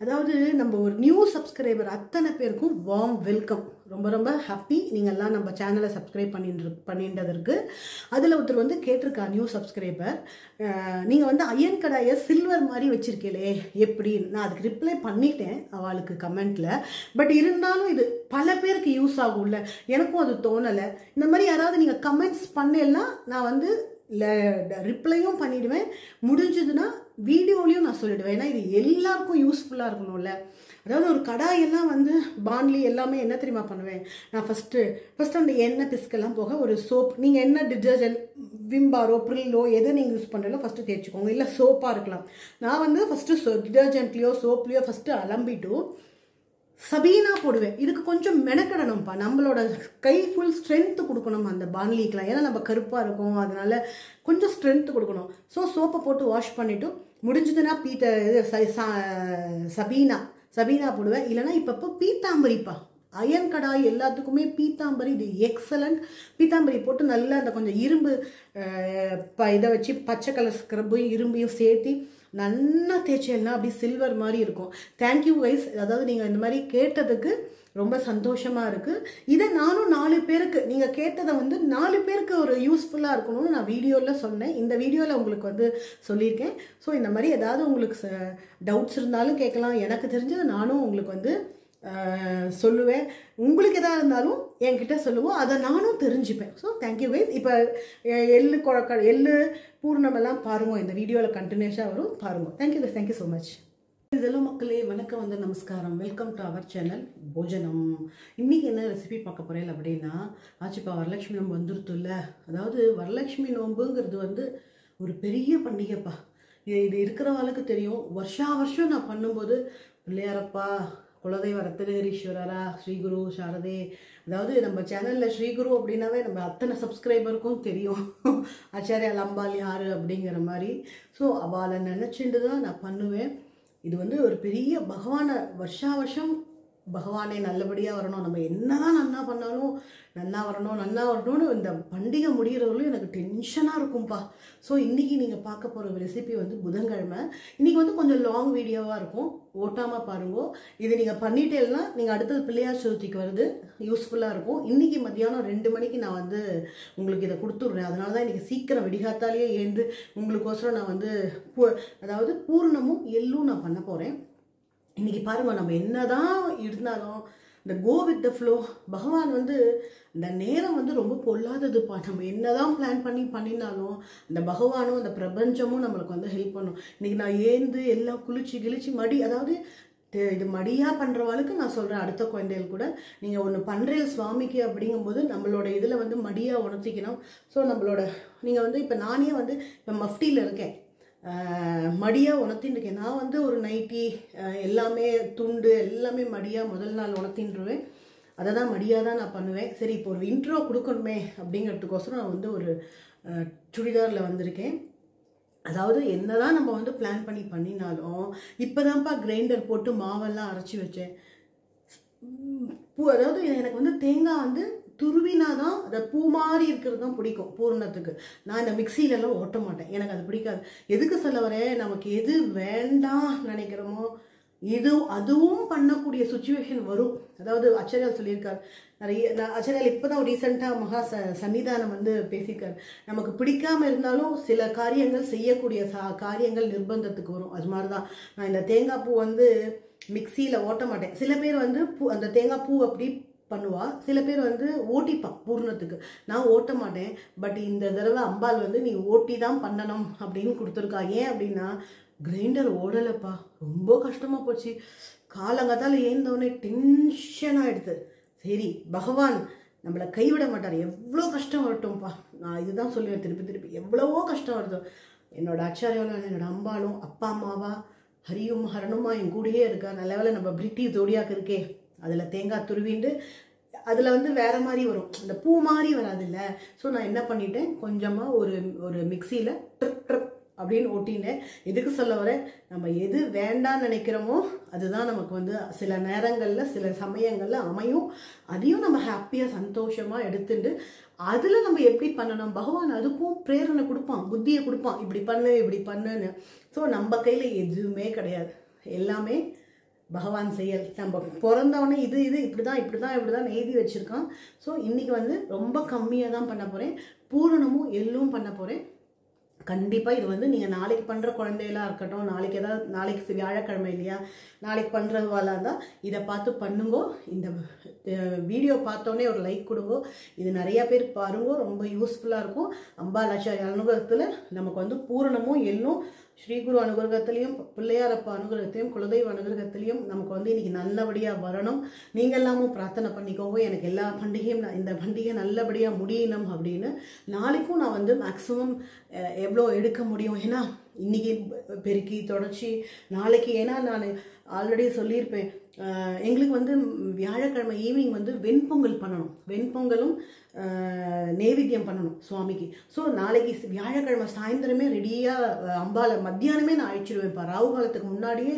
அதாவது நம்ம ஒரு நியூ சப்ஸ்கிரைபர் அத்தனை பேருக்கும் வார்ம் வெல்கம். ரொம்ப ரொம்ப ஹாப்பி நீங்கள்லாம் நம்ம சேனலை சப்ஸ்கிரைப் பண்ணின்றதற்கு. அதில் ஒருத்தர் வந்து கேட்டிருக்கா நியூ சப்ஸ்கிரைபர், நீங்கள் வந்து அயன் கடாயை சில்வர் மாதிரி வச்சுருக்கீங்களே எப்படி? நான் அதுக்கு ரிப்ளை பண்ணிட்டேன் அவளுக்கு கமெண்ட்டில். பட் இருந்தாலும் இது பல பேருக்கு யூஸ் ஆகும்ல, எனக்கும் அது தோணலை. இந்த மாதிரி யாராவது நீங்கள் கமெண்ட்ஸ் பண்ணலாம், நான் வந்து இல்லை ரிப்ளையும் பண்ணிவிடுவேன், முடிஞ்சதுன்னா வீடியோலையும் நான் சொல்லிவிடுவேன். ஏன்னா இது எல்லாருக்கும் யூஸ்ஃபுல்லாக இருக்கணும்ல. அதாவது ஒரு கடாயெல்லாம் வந்து பாண்ட்லி எல்லாமே என்ன தெரியுமா பண்ணுவேன், நான் ஃபஸ்ட்டு அந்த எண்ணெய் பிஸ்கெல்லாம் போக ஒரு சோப், நீங்கள் என்ன டிட்டர்ஜென்ட் விம்பாரோ ப்ரில்லோ எதை நீங்கள் யூஸ் பண்ணுறீங்களோ ஃபஸ்ட்டு தேய்ச்சிக்கோங்க. இல்லை சோப்பாக இருக்கலாம். நான் வந்து ஃபஸ்ட்டு டிட்டர்ஜென்ட்லேயோ சோப்லேயோ ஃபஸ்ட்டு அலம்பிட்டு சபீனா போடுவேன். இதுக்கு கொஞ்சம் மெனக்கடணும்ப்பா, நம்மளோட கை ஃபுல் ஸ்ட்ரென்த்து கொடுக்கணும் அந்த பாண்லிக்கெலாம். ஏன்னா நம்ம கருப்பாக இருக்கும், அதனால கொஞ்சம் ஸ்ட்ரென்த்து கொடுக்கணும். ஸோ சோப்பை போட்டு வாஷ் பண்ணிவிட்டு முடிஞ்சதுன்னா சபீனா போடுவேன். இல்லைனா இப்போ பீத்தாம்பரிப்பா, அயன் கடாய் எல்லாத்துக்குமே பீத்தாம்பரி இது எக்ஸலண்ட். பீத்தாம்பரி போட்டு நல்லா அந்த கொஞ்சம் இரும்பு இதை வச்சு பச்சை கலர் ஸ்க்ரப்பையும் இரும்பையும் சேர்த்து நல்லா தேய்ச்சல்னா அப்படி சில்வர் மாதிரி இருக்கும். தேங்க்யூ வைஸ். அதாவது நீங்கள் இந்த மாதிரி கேட்டதுக்கு ரொம்ப சந்தோஷமாக இருக்குது. இதை நானும் 4 பேருக்கு, நீங்கள் கேட்டதை வந்து 4 பேருக்கு ஒரு யூஸ்ஃபுல்லாக இருக்கணும்னு நான் வீடியோவில் சொன்னேன். இந்த வீடியோவில் உங்களுக்கு வந்து சொல்லியிருக்கேன். ஸோ இந்த மாதிரி ஏதாவது உங்களுக்கு டவுட்ஸ் இருந்தாலும் கேட்கலாம். எனக்கு தெரிஞ்சது நானும் உங்களுக்கு வந்து சொல்லுவேன். உங்களுக்கு எதாக இருந்தாலும் என்கிட்ட சொல்லுவோம், அதை நானும் தெரிஞ்சுப்பேன். So thank you wise. இப்போ எள்ளு பூர்ணமெல்லாம் பாருங்கள், இந்த வீடியோவில் கண்டினியூஸாக வரும், பாருங்கள். Thank you so much. இதெல்லாம் மக்களே, வணக்கம், வந்து நமஸ்காரம். வெல்கம் டு அவர் சேனல் போஜனம். இன்றைக்கி என்ன ரெசிபி பார்க்க போகிறேன் அப்படின்னா, ஆச்சுப்பா வரலட்சுமி நோம்பு வந்துருத்துல. அதாவது வரலட்சுமி நோம்புங்கிறது வந்து ஒரு பெரிய பண்டிகைப்பா. இது இருக்கிறவளுக்கு தெரியும். வருஷம் நான் பண்ணும்போது பிள்ளையாரப்பா, குலதெய்வ ரத்னகிரீஸ்வரரா, ஸ்ரீகுரு, சாரதே, அதாவது நம்ம சேனலில் ஸ்ரீகுரு அப்படின்னாவே நம்ம அத்தனை சப்ஸ்கிரைபருக்கும் தெரியும் ஆச்சாரியா லம்பால் யார் அப்படிங்கிற மாதிரி. ஸோ அவளை நினச்சிட்டு தான் நான் பண்ணுவேன். இது வந்து ஒரு பெரிய பகவானை வருஷம் பகவானே நல்லபடியாக வரணும், நம்ம என்னதான் நன்னா பண்ணாலும் நல்லா வரணும்னு இந்த பண்டிகை முடிகிறவர்களும் எனக்கு டென்ஷனாக இருக்கும்ப்பா. ஸோ இன்றைக்கி நீங்கள் பார்க்க போகிற ரெசிபி வந்து புதன்கிழமை. இன்றைக்கி வந்து கொஞ்சம் லாங் வீடியோவாக இருக்கும், ஓட்டாமல் பாருங்க. இது நீங்கள் பண்ணிட்டேன்னா நீங்கள் அடுத்தது பிள்ளையார் சதுர்த்திக்கு வருது, யூஸ்ஃபுல்லாக இருக்கும். இன்றைக்கி மத்தியானம் 2 மணிக்கு நான் வந்து உங்களுக்கு இதை கொடுத்துட்றேன். அதனால தான் இன்றைக்கி சீக்கிரம் விடிகாத்தாலேயே எழுந்து உங்களுக்கோசரம் நான் வந்து அதாவது பூர்ணமும் எள்ளும் நான் பண்ண போகிறேன். இன்றைக்கி பாருங்கள், நம்ம என்னதான் இருந்தாலும் இந்த கோ வித் த ஃப்ளோ. பகவான் வந்து இந்த நேரம் வந்து ரொம்ப பொல்லாததுப்பா. நம்ம என்னதான் பிளான் பண்ணினாலும் இந்த பகவானும் இந்த பிரபஞ்சமும் நம்மளுக்கு வந்து ஹெல்ப் பண்ணும். இன்றைக்கி நான் ஏந்து எல்லாம் கிழிச்சு மடி, அதாவது இது மடியாக பண்ணுறவாளுக்கு நான் சொல்கிறேன், அடுத்த குழந்தைகள் கூட நீங்கள் ஒன்று பண்ணுறேன் சுவாமிக்கு அப்படிங்கும்போது நம்மளோட இதில் வந்து மடியாக உணர்த்திக்கணும். ஸோ நம்மளோட நீங்கள் வந்து இப்போ நானே வந்து இப்போ மஃப்டியில் இருக்கேன், மடியாக உணர்த்தின்னு இருக்கேன். நான் வந்து ஒரு நைட்டி எல்லாமே துண்டு எல்லாமே மடியாக முதல் நாள் உணர்த்தின்றுவேன். அதை தான் மடியாக தான் நான் பண்ணுவேன். சரி, இப்போ ஒரு இன்ட்ரோ கொடுக்கணுமே அப்படிங்கிறதுக்கோசரம் நான் வந்து ஒரு சுடிதாரில் வந்திருக்கேன். அதாவது என்னதான் நம்ம வந்து பிளான் பண்ணினாலும் இப்போ தான்ப்பா கிரைண்டர் போட்டு மாவெல்லாம் அரைச்சி வச்சேன். அதாவது எனக்கு வந்து தேங்காய் வந்து துருவினா தான் அந்த பூ மாதிரி இருக்கிறது தான் பிடிக்கும் பூர்ணத்துக்கு. நான் இந்த மிக்சியிலலாம் ஓட்ட மாட்டேன், எனக்கு அது பிடிக்காது. எதுக்கு சொல்ல வரேன், நமக்கு எது வேண்டாம் நினைக்கிறோமோ அதுவும் பண்ணக்கூடிய சுச்சுவேஷன் வரும். அதாவது ஆச்சாரியால் சொல்லியிருக்கார் நிறைய. ஆச்சாரியால் இப்போ தான் ரீசெண்டாக மகா சன்னிதானம் வந்து பேசியிருக்கார். நமக்கு பிடிக்காமல் இருந்தாலும் சில காரியங்கள் செய்யக்கூடிய காரியங்கள் நிர்பந்தத்துக்கு வரும். அது மாதிரி தான் நான் இந்த தேங்காய் பூ வந்து மிக்சியில் ஓட்ட மாட்டேன். சில பேர் வந்து அந்த தேங்காய் பூ அப்படி பண்ணுவா, சில பேர் வந்து ஓட்டிப்பான் பூர்ணத்துக்கு. நான் ஓட்ட மாட்டேன். பட் இந்த தடவை அம்பாள் வந்து நீ ஓட்டி தான் பண்ணணும் அப்படின்னு கொடுத்துருக்கா. ஏன் அப்படின்னா கிரைண்டர் ஓடலைப்பா, ரொம்ப கஷ்டமாக போச்சு. காலங்காத்தால் ஏந்தோடனே டென்ஷன் ஆகிடுது. சரி, பகவான் நம்மளை கைவிட மாட்டார், எவ்வளோ கஷ்டம் வரட்டும்ப்பா. நான் இதுதான் சொல்லுவேன் திருப்பி, எவ்வளவோ கஷ்டம் வருது. என்னோட ஆச்சாரியாலும் என்னோட அம்பாலும் அப்பா அம்மாவா ஹரியும் ஹரணுமா என் கூடயே இருக்கா. நல்ல வேளை நம்ம பிரிட்டிஷ் ஜோடியாக்கு இருக்கே. அதில் தேங்காய் துருவிண்டு அதில் வந்து வேறு மாதிரி வரும், இந்த பூ மாதிரி வராது இல்லை. ஸோ நான் என்ன பண்ணிட்டேன், கொஞ்சமாக ஒரு மிக்சியில் ட்ரிப் அப்படின்னு ஓட்டினேன். எதுக்கு சொல்ல வரேன், நம்ம எது வேண்டான்னு நினைக்கிறோமோ அதுதான் நமக்கு வந்து சில நேரங்களில் சில சமயங்களில் அமையும். அதையும் நம்ம ஹாப்பியாக சந்தோஷமாக எடுத்துட்டு அதில் நம்ம எப்படி பண்ணணும், பகவான் அதுக்கும் பிரேரணை கொடுப்பான், புத்தியை கொடுப்பான், இப்படி பண்ணுன்னு. ஸோ நம்ம கையில் எதுவுமே கிடையாது, எல்லாமே பகவான் செயல். நம்ம பிறந்தவொடனே இது இப்படிதான் எழுதி வச்சுருக்கான். ஸோ இன்றைக்கி வந்து ரொம்ப கம்மியாக தான் பண்ண போகிறேன். பூரணமும் எள்ளும் பண்ண போகிறேன். கண்டிப்பாக இது வந்து நீங்கள் நாளைக்கு பண்ணுற குழந்தைகளாக இருக்கட்டும், நாளைக்கு வியாழக்கிழமை இல்லையா, நாளைக்கு பண்ணுறவாளாக இருந்தால் இதை பார்த்து பண்ணுங்கோ. இந்த வீடியோ பார்த்தோன்னே ஒரு லைக் கொடுங்கோ. இது நிறையா பேர் பாருங்கோ, ரொம்ப யூஸ்ஃபுல்லாக இருக்கும். அம்பாலாச்சாரிய அனுகிரகத்தில் நமக்கு வந்து பூரணமும் எள்ளும் ஸ்ரீகுரு அனுகிரகத்திலையும் பிள்ளையாரப்பா அனுகிரகத்திலையும் குலதெய்வ அனுகிரகத்திலையும் நமக்கு வந்து இன்றைக்கி நல்லபடியாக வரணும். நீங்கள் எல்லாமும் பிரார்த்தனை பண்ணிக்கோங்க, எனக்கு எல்லா பண்டிகையும் இந்த பண்டிகை நல்லபடியாக முடியணும் அப்படின்னு. நாளைக்கும் நான் வந்து மேக்ஸிமம் எவ்வளோ எடுக்க முடியும், ஏன்னா இன்றைக்கி பெருக்கி தொடச்சி நாளைக்கு, ஏன்னா நான் ஆல்ரெடி சொல்லியிருப்பேன், எங்களுக்கு வந்து வியாழக்கிழமை ஈவினிங் வந்து வெண்பொங்கல் பண்ணணும், வெண்பொங்கலும் நைவேத்தியம் பண்ணணும் சுவாமிக்கு. ஸோ நாளைக்கு வியாழக்கிழமை சாயந்தரமே ரெடியாக அம்பாலை மத்தியானமே நான் அழிச்சிடுவேன்ப்பா. ராகு காலத்துக்கு முன்னாடியே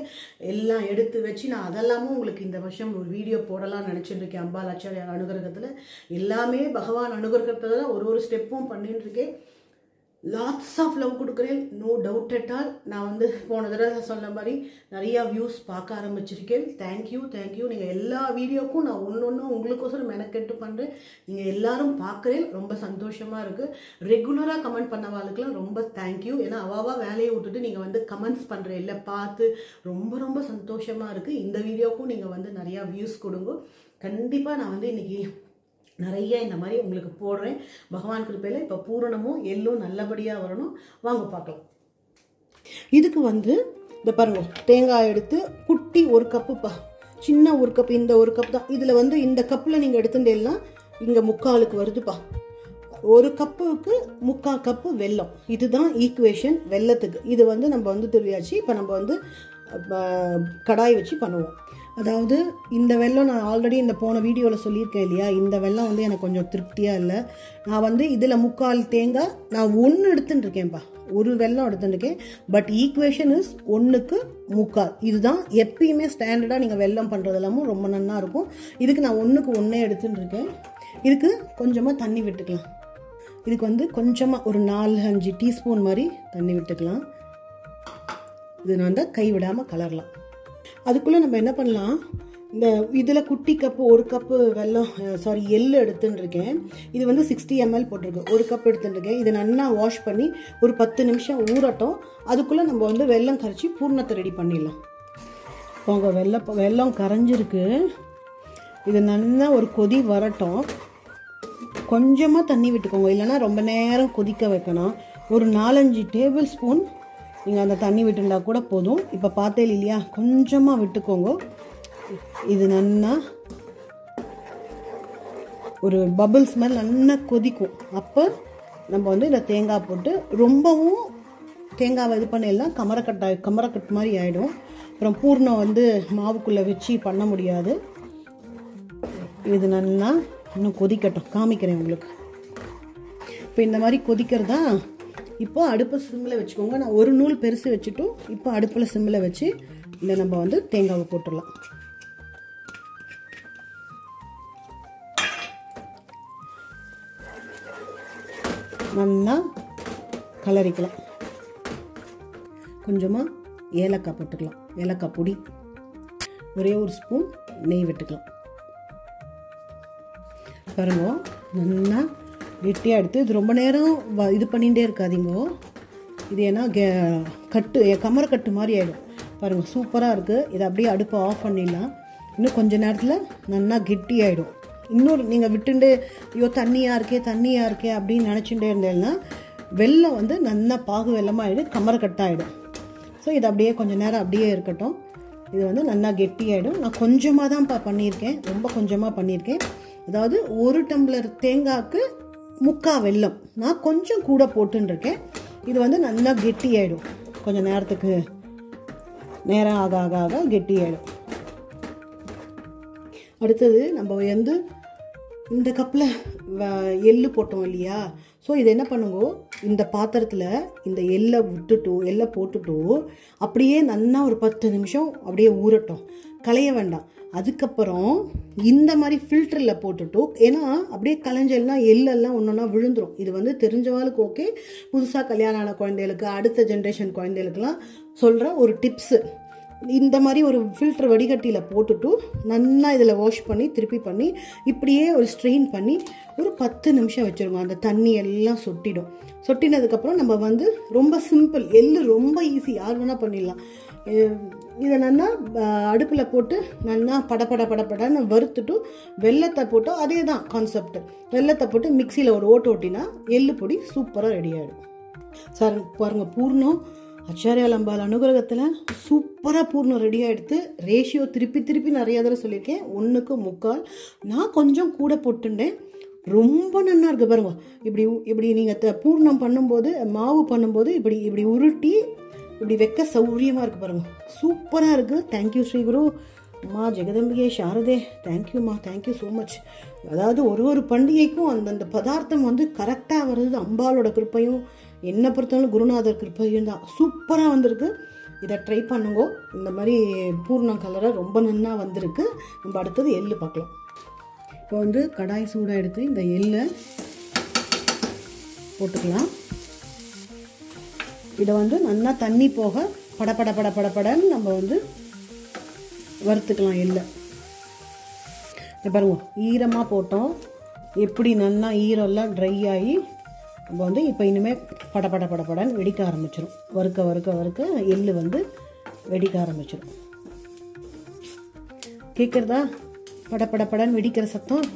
எல்லாம் எடுத்து வச்சு நான் அதெல்லாமும் உங்களுக்கு இந்த வருஷம் ஒரு வீடியோ போடலாம்னு நினச்சிட்டு இருக்கேன். அம்பாலாச்சாரிய அனுகிரகத்தில் எல்லாமே பகவான் அனுகிரகத்தில் தான் ஒரு ஸ்டெப்பும் பண்ணிட்டு இருக்கேன். லாட்ஸ் ஆஃப் லவ் கொடுக்குறேன், நோ டவுட் அட் ஆல். நான் வந்து போன தடவை சொன்ன மாதிரி நிறையா வியூஸ் பார்க்க ஆரம்பிச்சிருக்கேன். தேங்க்யூ. நீங்கள் எல்லா வீடியோக்கும் நான் ஒன்று உங்களுக்கோசரம் மெனக்கெட்டு பண்ணுறேன். நீங்கள் எல்லாரும் பார்க்குறேன், ரொம்ப சந்தோஷமாக இருக்குது. ரெகுலராக கமெண்ட் பண்ணவாளுக்கெல்லாம் ரொம்ப தேங்க்யூ. ஏன்னா அவாவா வேலையை விட்டுட்டு நீங்கள் வந்து கமெண்ட்ஸ் பண்ணுறேன் இல்லை பார்த்து ரொம்ப சந்தோஷமாக இருக்குது. இந்த வீடியோக்கும் நீங்கள் வந்து நிறையா வியூஸ் கொடுங்க. கண்டிப்பாக நான் வந்து இன்றைக்கி நிறைய இந்த மாதிரி உங்களுக்கு போடுறேன். பகவான் கிருப்பையில் இப்போ பூரணமும் எள்ளும் நல்லபடியாக வரணும். வாங்க பார்க்கலாம். இதுக்கு வந்து இந்த பாருங்க, தேங்காய் எடுத்து குட்டி ஒரு கப்புப்பா, சின்ன ஒரு கப்பு, இந்த ஒரு கப் தான். இதில் வந்து இந்த கப்பில் நீங்கள் எடுத்துட்டேலாம் இங்கே 3/4 வருதுப்பா. ஒரு கப்புக்கு 3/4 கப்பு வெல்லம். இதுதான் ஈக்குவேஷன் வெல்லத்துக்கு. இது வந்து நம்ம வந்து திருவியாச்சு. இப்போ நம்ம வந்து கடாய் வச்சு பண்ணுவோம். அதாவது இந்த வெல்லம் நான் ஆல்ரெடி இந்த போன வீடியோவில் சொல்லியிருக்கேன் இல்லையா, இந்த வெல்லம் வந்து எனக்கு கொஞ்சம் திருப்தியாக இல்லை. நான் வந்து இதில் 3/4 தேங்காய் நான் 1 எடுத்துட்டுருக்கேன்ப்பா, ஒரு வெல்லம் எடுத்துட்டுருக்கேன். பட் ஈக்குவேஷன் இஸ் 1க்கு 3/4. இதுதான் எப்பயுமே ஸ்டாண்டர்டாக நீங்கள் வெல்லம் பண்ணுறது எல்லாமும் ரொம்ப நல்லா இருக்கும். இதுக்கு நான் 1க்கு 1 எடுத்துட்டுருக்கேன். இதுக்கு கொஞ்சமாக தண்ணி விட்டுக்கலாம். இதுக்கு வந்து கொஞ்சமாக ஒரு 4-5 டீஸ்பூன் மாதிரி தண்ணி விட்டுக்கலாம். இது நான் வந்து கை விடாமல் கலரலாம். அதுக்குள்ளே நம்ம என்ன பண்ணலாம், இந்த இதில் குட்டி கப்பு 1 கப்பு வெல்லம் எள்ளு எடுத்துட்டுருக்கேன். இது வந்து 60 ml போட்டிருக்கு. 1 கப் எடுத்துட்டுருக்கேன். இதை நல்லா வாஷ் பண்ணி ஒரு 10 நிமிஷம் ஊறட்டும். அதுக்குள்ளே நம்ம வந்து வெல்லம் கரைச்சி பூர்ணத்தை ரெடி பண்ணிடலாம். உங்கள் வெல்லம் கரைஞ்சிருக்கு. இது நல்லா ஒரு கொதி வரட்டும். கொஞ்சமாக தண்ணி விட்டுக்கோங்க, இல்லைன்னா ரொம்ப நேரம் கொதிக்க வைக்கணும். ஒரு 4-5 டேபிள் ஸ்பூன் நீங்கள் அந்த தண்ணி விட்டுண்டா கூட போதும். இப்போ பார்த்தேன் இல்லையா, கொஞ்சமாக விட்டுக்கோங்க. இது நல்லா ஒரு பபிள்ஸ் மாதிரி நல்லா கொதிக்கும். அப்போ நம்ம வந்து இந்த தேங்காய் போட்டு ரொம்பவும் தேங்காவை இது பண்ணிடலாம். கமரக்கட்டு மாதிரி ஆகிடும். அப்புறம் பூர்ணம் வந்து மாவுக்குள்ளே வச்சு பண்ண முடியாது. இது நல்லா இன்னும் கொதிக்கட்டும், காமிக்கிறேன் உங்களுக்கு. இப்போ இந்த மாதிரி கொதிக்கிறதா. இப்போ அடுப்பை சிம்மில் வச்சுக்கோங்க. நான் ஒரு நூல் பெருசு வச்சுட்டும் இப்போ அடுப்பில் சிம்மில் வச்சு இல்லை நம்ம வந்து தேங்காவை போட்டுடலாம். நல்லா கலரிக்கலாம். கொஞ்சமாக ஏலக்காய் போட்டுக்கலாம், ஏலக்காய் பொடி. ஒரே ஒரு ஸ்பூன் நெய் விட்டுக்கலாம். பாருங்க, நல்லா கெட்டியாக எடுத்து இது ரொம்ப நேரம் இது பண்ணிகிட்டே இருக்காதீங்க. இது ஏன்னா கமரக்கட்டு மாதிரி ஆகிடும். பாருங்கள், சூப்பராக இருக்குது. இதை அப்படியே அடுப்பை ஆஃப் பண்ணிடலாம். இன்னும் கொஞ்சம் நேரத்தில் நல்லா கெட்டி ஆகிடும். இன்னொரு நீங்கள் விட்டுண்டு ஐயோ தண்ணியாக இருக்கே அப்படின்னு நினச்சிட்டே இருந்தேன்னா வெல்லம் வந்து நல்லா பாகு வெல்லமாகிடும், கமரக்கட்டாகிடும். ஸோ இது அப்படியே கொஞ்சம் நேரம் அப்படியே இருக்கட்டும். இது வந்து நல்லா கெட்டியாகிடும். நான் கொஞ்சமாக தான் பண்ணியிருக்கேன், ரொம்ப கொஞ்சமாக பண்ணியிருக்கேன். அதாவது 1 டம்ளர் தேங்காய்க்கு 3/4 வெல்லம் நான் கொஞ்சம் கூட போட்டுருக்கேன். இது வந்து நல்லா கெட்டியாயிடும். கொஞ்சம் நேரத்துக்கு நேரம் ஆக ஆக ஆக கெட்டியாயிடும். அடுத்தது நம்ம வந்து இந்த கப்பில் எள்ளு போட்டோம் இல்லையா, ஸோ இது என்ன பண்ணுங்க, இந்த பாத்திரத்தில் இந்த எள்ளை போட்டுட்டு அப்படியே நல்லா ஒரு 10 நிமிஷம் அப்படியே ஊறட்டும், களைய வேண்டாம். அதுக்கப்புறம் இந்த மாதிரி ஃபில்டரில் போட்டுட்டு, ஏன்னா அப்படியே களைஞ்செல்லாம் எள்ளெல்லாம் ஒன்றா விழுந்துடும். இது வந்து தெரிஞ்சவாளுக்கு ஓகே, புதுசாக கல்யாணம் ஆன குழந்தைகளுக்கு அடுத்த ஜென்ரேஷன் குழந்தைகளுக்கெல்லாம் சொல்கிற ஒரு டிப்ஸு. இந்த மாதிரி ஒரு ஃபில்டர் வடிகட்டியில் போட்டுட்டு நல்லா இதில் வாஷ் பண்ணி திருப்பி பண்ணி இப்படியே ஒரு ஸ்ட்ரெயின் பண்ணி ஒரு 10 நிமிஷம் வச்சுருங்க. அந்த தண்ணி எல்லாம் சொட்டிடும். சொட்டினதுக்கப்புறம் நம்ம வந்து ரொம்ப சிம்பிள், எள்ளு ரொம்ப ஈஸி, யார் வேணால் பண்ணிடலாம். இதை நல்லா அடுப்பில் போட்டு நல்லா படப்படன்னு வறுத்துட்டு வெல்லத்தை போட்டு, அதே தான் கான்செப்ட், வெல்லத்தை போட்டு மிக்சியில் ஒரு ஓட்டினா எள்ளு பொடி சூப்பராக ரெடி ஆகிடும். சார் பாருங்கள், பூர்ணம் ஆச்சாரியால் அம்பாள் அனுகிரகத்தில் சூப்பராக பூர்ணம் ரெடி ஆகிடுது. ரேஷியோ திருப்பி நிறையா தடவை சொல்லியிருக்கேன், 1:3. நான் கொஞ்சம் கூட போட்டுட்டேன். ரொம்ப நல்லா இருக்குது பாருங்க. இப்படி நீங்கள் பூர்ணம் பண்ணும்போது, மாவு பண்ணும்போது இப்படி உருட்டி இப்படி வைக்க சௌரியமாக இருக்குது பாருங்க. சூப்பராக இருக்குது. தேங்க்யூ ஸ்ரீ குரு அம்மா ஜெகதம்பிகே சாரதே, தேங்க்யூம்மா, தேங்க்யூ ஸோ மச். அதாவது ஒரு பண்டிகைக்கும் அந்தந்த பதார்த்தம் வந்து கரெக்டாக வருது. அம்பாலோட கிருப்பையும் என்னை பொறுத்தவரை குருநாதர் கிருப்பையும் தான். சூப்பராக வந்திருக்கு. இதை ட்ரை பண்ணுங்க. இந்த மாதிரி பூர்ணம் கலரை ரொம்ப நல்லா வந்திருக்கு. நம்ம அடுத்தது எள்ளு பார்க்கலாம். இப்போ வந்து கடாய் சூடாக எடுத்து இந்த எள்ளை போட்டுக்கலாம். இதை வந்து நல்லா தண்ணி போக படன்னு நம்ம வந்து வறுத்துக்கலாம். எள்ளை பாருங்க, ஈரமாக போட்டோம். எப்படி நல்லா ஈரெல்லாம் ட்ரை ஆகி நம்ம வந்து இப்போ இனிமேல் படன்னு வெடிக்க ஆரம்பிச்சிடும். வறுக்க எள்ளு வந்து வெடிக்க ஆரம்பிச்சிடும். கேட்குறதா? படன்னு வெடிக்கிற சத்தம்.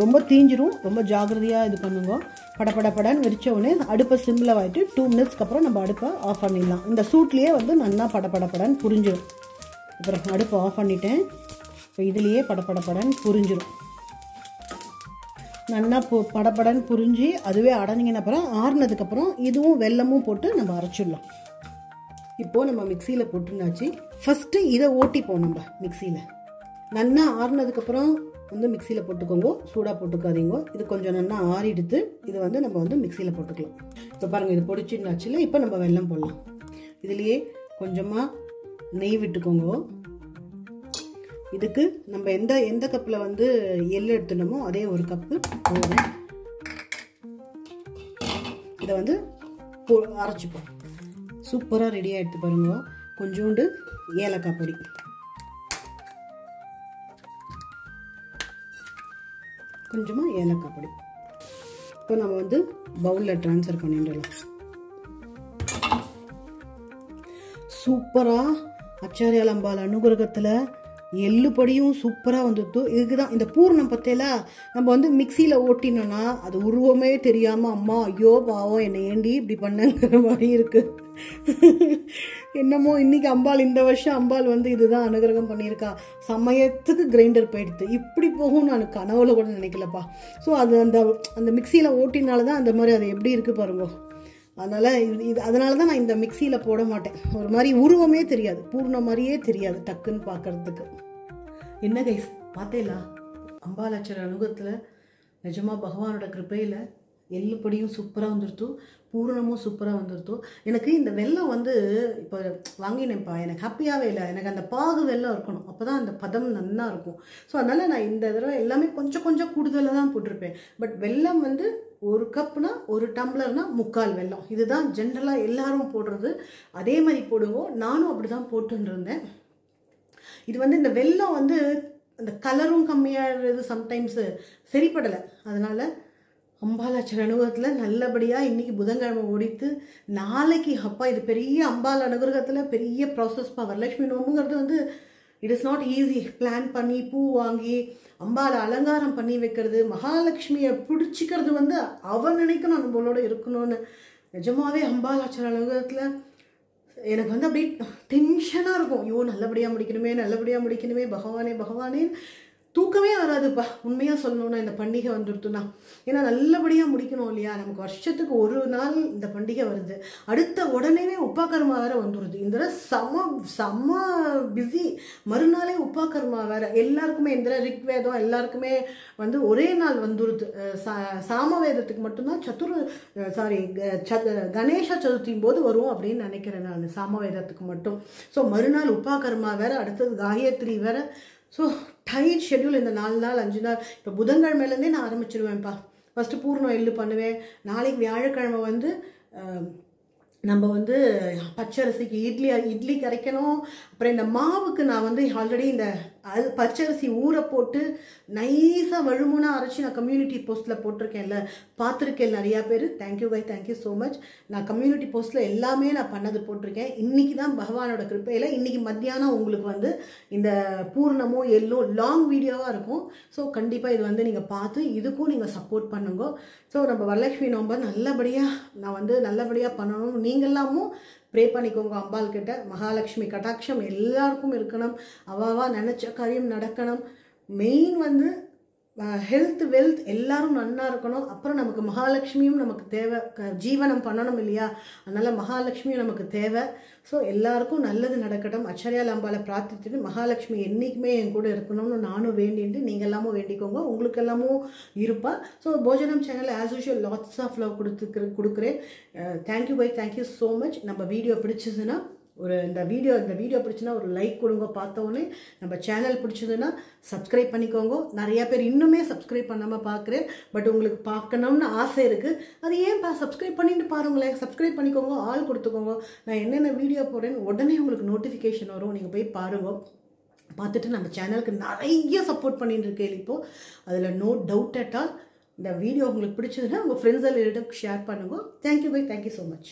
ரொம்ப தீஞ்சிரும். ரொம்ப ஜாகிரதையாக இது பண்ணுங்க. படன்னு வெடிச்ச உடனே அடுப்பை சிம்மில் வாங்கிட்டு 2 மினிட்ஸ்க்கு அப்புறம் நம்ம அடுப்பை ஆஃப் பண்ணிடலாம். இந்த சூட்லேயே வந்து நல்லா படன்னு புரிஞ்சிடும். அப்புறம் அடுப்பை ஆஃப் பண்ணிட்டேன். இப்போ இதுலேயே படன்னு புரிஞ்சிடும். நல்லா படன்னு புரிஞ்சு அதுவே அடைஞ்சிங்கன்னு அப்புறம் ஆறுனதுக்கப்புறம் இதுவும் வெல்லமும் போட்டு நம்ம அரைச்சிடலாம். இப்போது நம்ம மிக்சியில் போட்டுருந்தாச்சு. ஃபஸ்ட்டு இதை ஓட்டிப்போம் நம்ம மிக்சியில். நல்லா ஆறுனதுக்கப்புறம் வந்து மிக்சியில் போட்டுக்கோங்க. சூடாக போட்டுக்காதீங்க. இது கொஞ்சம் நல்லா ஆறிடுத்து. இது வந்து நம்ம வந்து மிக்சியில் போட்டுக்கலாம். இப்போ பாருங்கள், இது பொடிச்சுன்னாச்சுல. இப்போ நம்ம வெல்லம் போடலாம். இதுலேயே கொஞ்சமாக நெய் விட்டுக்கோங்க. இதுக்கு நம்ம எந்த கப்பில் வந்து எள்ளு எடுத்துனோமோ அதே 1 கப்பு போதும். இதை வந்து அரைச்சிப்போம். சூப்பராக ரெடியாக எடுத்து பாருங்க. கொஞ்சோண்டு ஏலக்காய் பொடி, கொஞ்சமாக ஏலக்காய் பொடி. இப்போ நம்ம வந்து பவுலில் ட்ரான்ஸ்ஃபர் பண்ணிடலாம். சூப்பராக ஆச்சாரியால் அம்பாள் அனுகிரகத்தில் எள்ளு பொடியும் சூப்பராக வந்துட்டு. இதுக்கு தான் இந்த பூர்ணம் பற்றியில நம்ம வந்து மிக்சியில் ஓட்டினோன்னா அது உருவமே தெரியாமல் அம்மா ஐயோ பாவம் என்னை ஏண்டி இப்படி பண்ணுங்கிற மாதிரி இருக்குது. என்னமோ இன்னைக்கு அம்பாள், இந்த வருஷம் அம்பாள் வந்து இதுதான் அனுகிரகம் பண்ணியிருக்கா. சமயத்துக்கு கிரைண்டர் போயிடுது. இப்படி போகும் நான் கனவுல கூட நினைக்கலப்பா. ஸோ அது அந்த மிக்சியில் ஓட்டினால தான் அந்த மாதிரி அது எப்படி இருக்குது பாருங்க. அதனால தான் நான் இந்த மிக்சியில் போட மாட்டேன். ஒரு மாதிரி உருவமே தெரியாது, பூர்ண மாதிரியே தெரியாது டக்குன்னு பார்க்கறதுக்கு. என்ன கைஸ் பார்த்தேலா, அம்பாலாச்சர் அனுகத்தில் நிஜமாக பகவானோட கிருப்பையில் எள்ளு பொடியும் சூப்பராக வந்துடுத்து, பூரணமும் சூப்பராக வந்துடுத்து. எனக்கு இந்த வெல்லம் வந்து இப்போ வாங்கினேன்ப்பா, எனக்கு ஹாப்பியாகவே இல்லை. எனக்கு அந்த பாகு வெல்லம் இருக்கணும், அப்போ தான் அந்த பதம் நல்லா இருக்கும். ஸோ அதனால் நான் இந்த தடவை எல்லாமே கொஞ்சம் கூடுதலாக தான் போட்டிருப்பேன். பட் வெல்லம் வந்து 1 கப்னா 1 டம்ளர்னா 3/4 வெல்லம். இதுதான் ஜென்ரலாக எல்லாரும் போடுறது. அதே மாதிரி போடுவோம். நானும் அப்படி தான் போட்டுன்னு இருந்தேன். இது வந்து இந்த வெல்லம் வந்து அந்த கலரும் கம்மியாகிறது சம்டைம்ஸு சரிப்படலை. அதனால் அம்பாலாச்சர் அனுகிரகத்தில் நல்லபடியாக இன்றைக்கி புதன்கிழமை ஓடித்து, நாளைக்கு அப்பா இது பெரிய அம்பாள் அனுகிரகத்தில் பெரிய ப்ராசஸ்ப்பா. வரலட்சுமி நோம்புங்கிறது வந்து it is not easy. Plan பண்ணி பூ வாங்கி அம்பாலை அலங்காரம் பண்ணி வைக்கிறது, மகாலட்சுமியை பிடிச்சிக்கிறது வந்து அவன் நினைக்கணும் நம்மளோட இருக்கணும்னு. நிஜமாவே அம்பாலாச்சர் அனுகிரகத்தில் எனக்கு வந்து அப்படியே டென்ஷனாக இருக்கும். ஐயோ நல்லபடியாக முடிக்கணுமே பகவானே தூக்கமே வராதுப்பா உண்மையாக சொல்லணும்னா இந்த பண்டிகை வந்துடுத்துனா. ஏன்னா நல்லபடியாக முடிக்கணும் இல்லையா. நமக்கு வருஷத்துக்கு 1 நாள் இந்த பண்டிகை வருது. அடுத்த உடனே உப்பாக்கர்மா வேறு வந்துடுது. இந்த செம்ம பிஸி. மறுநாளே உப்பாக்கர்மா வேறு எல்லாருக்குமே. இந்த ரிக்வேதம் எல்லாருக்குமே வந்து ஒரே நாள் வந்துடுது. சாமவேதத்துக்கு மட்டும்தான் கணேச சதுர்த்தியும் போது வரும் அப்படின்னு நினைக்கிறேன் நான், சாமவேதத்துக்கு மட்டும். ஸோ மறுநாள் உப்பாக்கர்மா வேறு, அடுத்தது காயத்ரி வேறு. So tight schedule. இந்த 4 நாள் 5 நாள். இப்போ புதன்கிழமையிலேருந்தே நான் ஆரம்பிச்சிடுவேன்ப்பா. ஃபஸ்ட்டு பூர்ணம் எள்ளு பண்ணுவேன். நாளைக்கு வியாழக்கிழமை வந்து நம்ம வந்து பச்சரிசிக்கு இட்லி கரைக்கணும். அப்புறம் இந்த மாவுக்கு நான் வந்து ஆல்ரெடி இந்த பச்சரிசி ஊற போட்டு நைஸாக வழுமுனா அரைச்சி நான் கம்யூனிட்டி போஸ்ட்டில் போட்டிருக்கேன்ல, பார்த்துருக்கேன் நிறையா பேர். Thank you bye, thank you so much. நான் கம்யூனிட்டி போஸ்ட்டில் எல்லாமே நான் பண்ணது போட்டிருக்கேன். இன்றைக்கி தான் பகவானோட கிருப்பையில் இன்றைக்கி மத்தியானம் உங்களுக்கு வந்து இந்த பூர்ணமோ எல்லோ லாங் வீடியோவாக இருக்கும். ஸோ கண்டிப்பாக இது வந்து நீங்கள் பார்த்து இதுக்கும் நீங்கள் சப்போர்ட் பண்ணுங்க. ஸோ நம்ம வரலட்சுமி நோன்பை நல்லபடியாக பண்ணணும். நீங்களாமும் ப்ரே பண்ணிக்கோங்க அம்பாள் கிட்ட. மகாலட்சுமி கடாட்சம் எல்லாருக்கும் இருக்கணும். அவாவா நினச்ச காரியம் நடக்கணும். மெயின் வந்து ஹெல்த் வெல்த் எல்லாரும் நன்னா இருக்கணும். அப்புறம் நமக்கு மகாலட்சுமியும் நமக்கு தேவை, ஜீவனம் பண்ணணும் இல்லையா? அதனால் மகாலட்சுமியும் நமக்கு தேவை. ஸோ எல்லாருக்கும் நல்லது நடக்கட்டும். அச்சரியால் அம்பாளை பிரார்த்திச்சுட்டு மகாலட்சுமி என்றைக்குமே என் கூட இருக்கணும்னு நானும் வேண்டிட்டு நீங்கள் எல்லாமும் வேண்டிக்கோங்க. உங்களுக்கு எல்லாமும் இருப்பா. So Bhojanam channel as usual lots of love கொடுக்குறேன். Thank you bye, thank you so much. நம்ம வீடியோ பிடிச்சதுன்னா இந்த வீடியோ பிடிச்சுன்னா ஒரு லைக் கொடுங்க. பார்த்தோன்னே நம்ம சேனல் பிடிச்சதுன்னா சப்ஸ்கிரைப் பண்ணிக்கோங்க. நிறையா பேர் இன்னுமே சப்ஸ்கிரைப் பண்ணாமல் பார்க்குறேன். பட் உங்களுக்கு பார்க்கணும்னு ஆசை இருக்குது. அது ஏன்ப்பா சப்ஸ்கிரைப் பண்ணிட்டு பாருங்களேன். சப்ஸ்கிரைப் பண்ணிக்கோங்க, ஆள் கொடுத்துக்கோங்க. நான் என்னென்ன வீடியோ போடுறேன்னு உடனே உங்களுக்கு நோட்டிஃபிகேஷன் வரும். நீங்கள் போய் பாருங்க. பார்த்துட்டு நம்ம சேனலுக்கு நிறைய சப்போர்ட் பண்ணிட்டு இருக்கேன் இப்போது. அதில் நோ டவுட் அட் ஆல். இந்த வீடியோ உங்களுக்கு பிடிச்சதுன்னா உங்கள் ஃப்ரெண்ட்ஸ் எல்லார்கிட்ட ஷேர் பண்ணுங்க. Thank you bye, thank you so much.